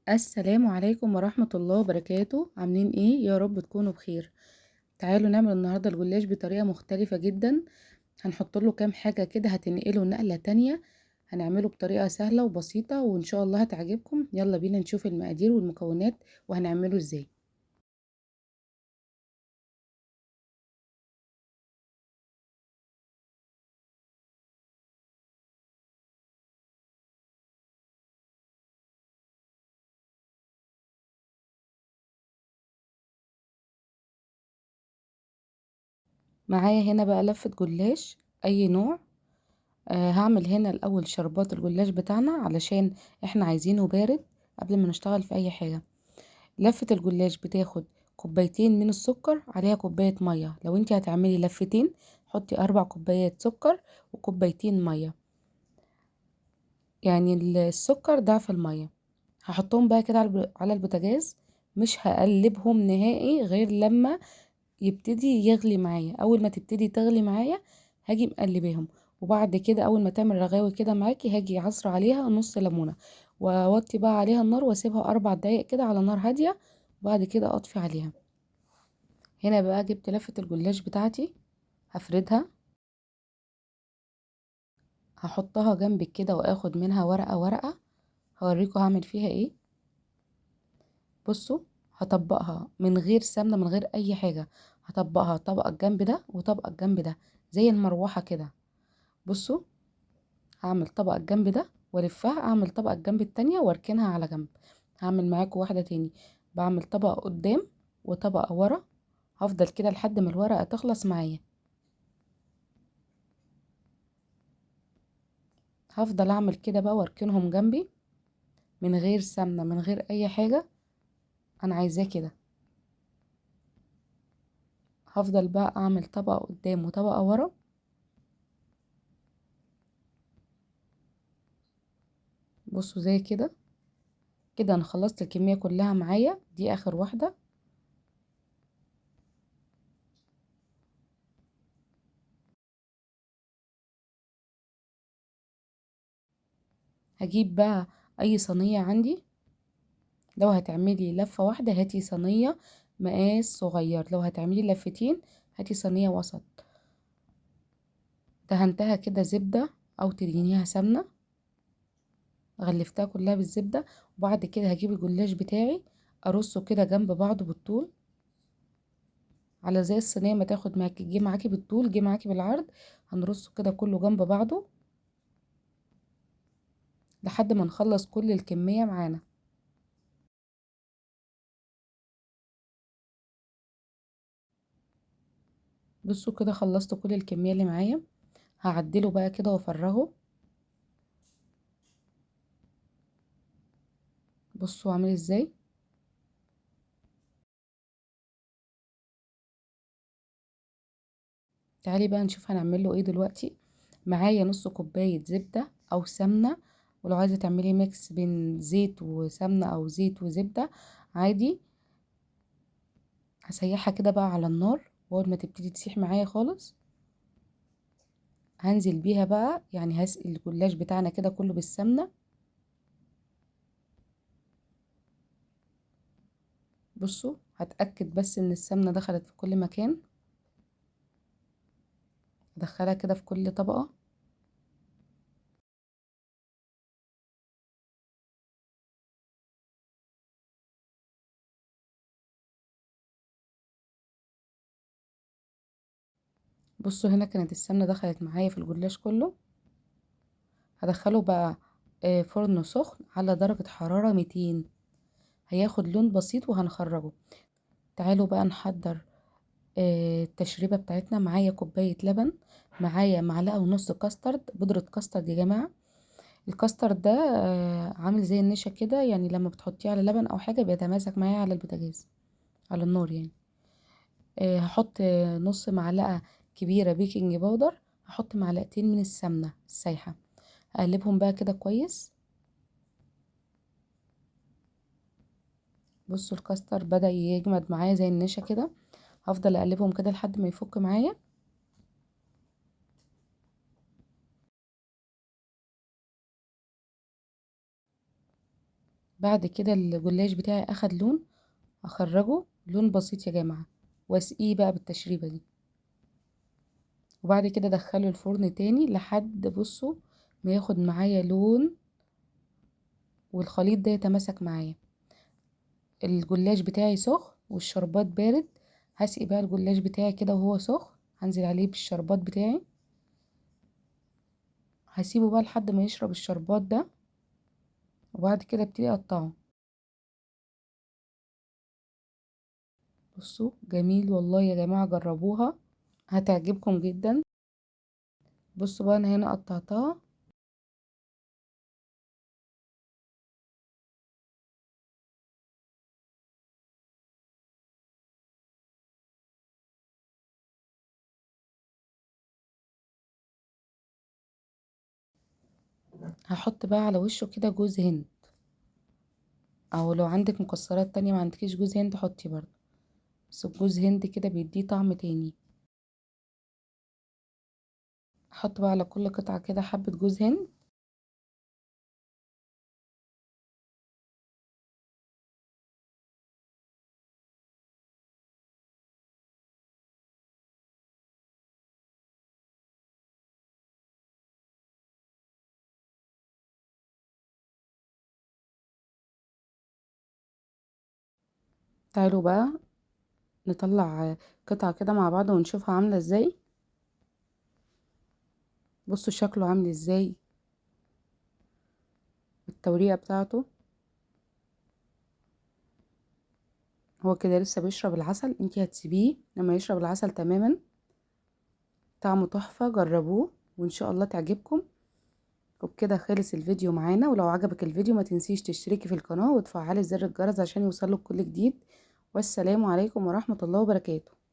السلام عليكم ورحمة الله وبركاته. عاملين ايه؟ يا رب تكونوا بخير. تعالوا نعمل النهاردة الجلاش بطريقة مختلفة جدا. هنحط له كام حاجة كده هتنقله نقلة تانية. هنعمله بطريقة سهلة وبسيطة وان شاء الله هتعجبكم. يلا بينا نشوف المقادير والمكونات وهنعمله ازاي. معايا هنا بقى لفة جلاش اي نوع. هعمل هنا الاول شربات الجلاش بتاعنا علشان احنا عايزينه بارد قبل ما نشتغل في اي حاجة. لفة الجلاش بتاخد كوبايتين من السكر عليها كوباية مية. لو انت هتعملي لفتين حطي 4 كوبايات سكر وكوبايتين مية، يعني السكر ضعف المية. هحطهم بقى كده على البوتاجاز. مش هقلبهم نهائي غير لما يبتدي يغلي معايا. اول ما تبتدي تغلي معايا هاجي مقلباهم، وبعد كده اول ما تعمل رغاوي كده معاكي هاجي عصر عليها نص ليمونه، واوطي بقى عليها النار واسيبها 4 دقايق كده على نار هاديه، وبعد كده اطفي عليها. هنا بقى جبت لفه الجلاش بتاعتي، هفردها، هحطها جنبك كده واخد منها ورقه ورقه. هوريكم هعمل فيها ايه. بصوا، هطبقها من غير سمنه من غير اي حاجه. هطبقها طبقه الجنب ده وطبقه الجنب ده زي المروحه كده. بصوا، هعمل طبقة الجنب ده والفها، اعمل طبقة الجنب التانية واركنها على جنب. هعمل معاكم واحدة تاني، بعمل طبقة قدام وطبقة ورا. هفضل كده لحد ما الورقة تخلص معايا. هفضل اعمل كده بقى واركنهم جنبي من غير سمنة من غير اي حاجة. انا عايزاه كده. هفضل بقى اعمل طبقة قدام وطبقة ورا. بصوا زي كده. كده انا خلصت الكمية كلها معايا، دي اخر واحدة. هجيب بقى اي صينية عندي. لو هتعملي لفة واحدة هاتي صينية مقاس صغير، لو هتعملي لفتين هاتي صينية وسط. دهنتها كده زبدة او تدهنيها سمنة، غلفتها كلها بالزبدة. وبعد كده هجيب الجلاش بتاعي ارصه كده جنب بعضه بالطول، على زي الصينية ما تاخد معاكي، جه معاكي بالطول جه معاكي بالعرض. هنرصه كده كله جنب بعضه لحد ما نخلص كل الكمية معانا. بصوا كده خلصت كل الكمية اللي معايا. هعدله بقى كده وافرغه. بصوا عامل ازاي. تعالي بقى نشوف هنعمل له ايه دلوقتي. معايا نص كوباية زبدة او سمنة، ولو عايزة تعملي ميكس بين زيت وسمنة او زيت وزبدة عادي. هسيحها كده بقى على النار، واول ما تبتدي تسيح معايا خالص هنزل بيها بقى، يعني هسقي الجلاش بتاعنا كده كله بالسمنة. بصوا، هتأكد بس ان السمنة دخلت في كل مكان. ادخلها كده في كل طبقة. بصوا هنا كانت السمنة دخلت معايا في الجلاش كله. هدخله بقى فرن سخن على درجة حرارة 200. هياخد لون بسيط وهنخرجه. تعالوا بقى نحضر التشريبة بتاعتنا. معايا كوباية لبن، معايا معلقة ونص كاسترد، بودرة كاسترد يا جماعة. الكاسترد ده عامل زي النشا كده، يعني لما بتحطيه على لبن او حاجة بيتماسك معايا على البوتاجاز على النار يعني. هحط نص معلقة كبيرة بيكنج باودر. هحط معلقتين من السمنة السايحة. اقلبهم بقى كده كويس. بصوا الكاستر بدأ يجمد معايا زي النشا كده. هفضل اقلبهم كده لحد ما يفك معايا. بعد كده الجلاش بتاعي اخد لون، هخرجه لون بسيط يا جماعة، واسقيه بقى بالتشريبة دي. وبعد كده ادخله الفرن تاني لحد بصوا ما ياخد معايا لون والخليط ده يتماسك معايا. الجلاش بتاعي سخن والشربات بارد، هسقي بقى الجلاش بتاعي كده وهو سخن، هنزل عليه بالشربات بتاعي، هسيبه بقى لحد ما يشرب الشربات ده، وبعد كده ابتدي اقطعه. بصوا جميل والله يا جماعة، جربوها هتعجبكم جدا. بصوا بقى انا هنا قطعتها. هحط بقى على وشه كده جوز هند، او لو عندك مكسرات تانية ما عندكيش جوز هند حطي برضه، بس الجوز هند كده بيديه طعم تاني. احط بقى على كل قطعة كده حبة جوز هند. تعالوا بقى نطلع قطعة كده مع بعض ونشوفها عاملة ازاي. بصوا شكله عامل ازاي، التوريقة بتاعته. هو كده لسه بيشرب العسل، انتي هتسيبيه لما يشرب العسل تماما. طعمه تحفة، جربوه وان شاء الله تعجبكم. وبكده خلص الفيديو معانا، ولو عجبك الفيديو ما تنسيش تشتركي في القناة وتفعلي زر الجرس عشان يوصلك كل جديد. والسلام عليكم ورحمة الله وبركاته.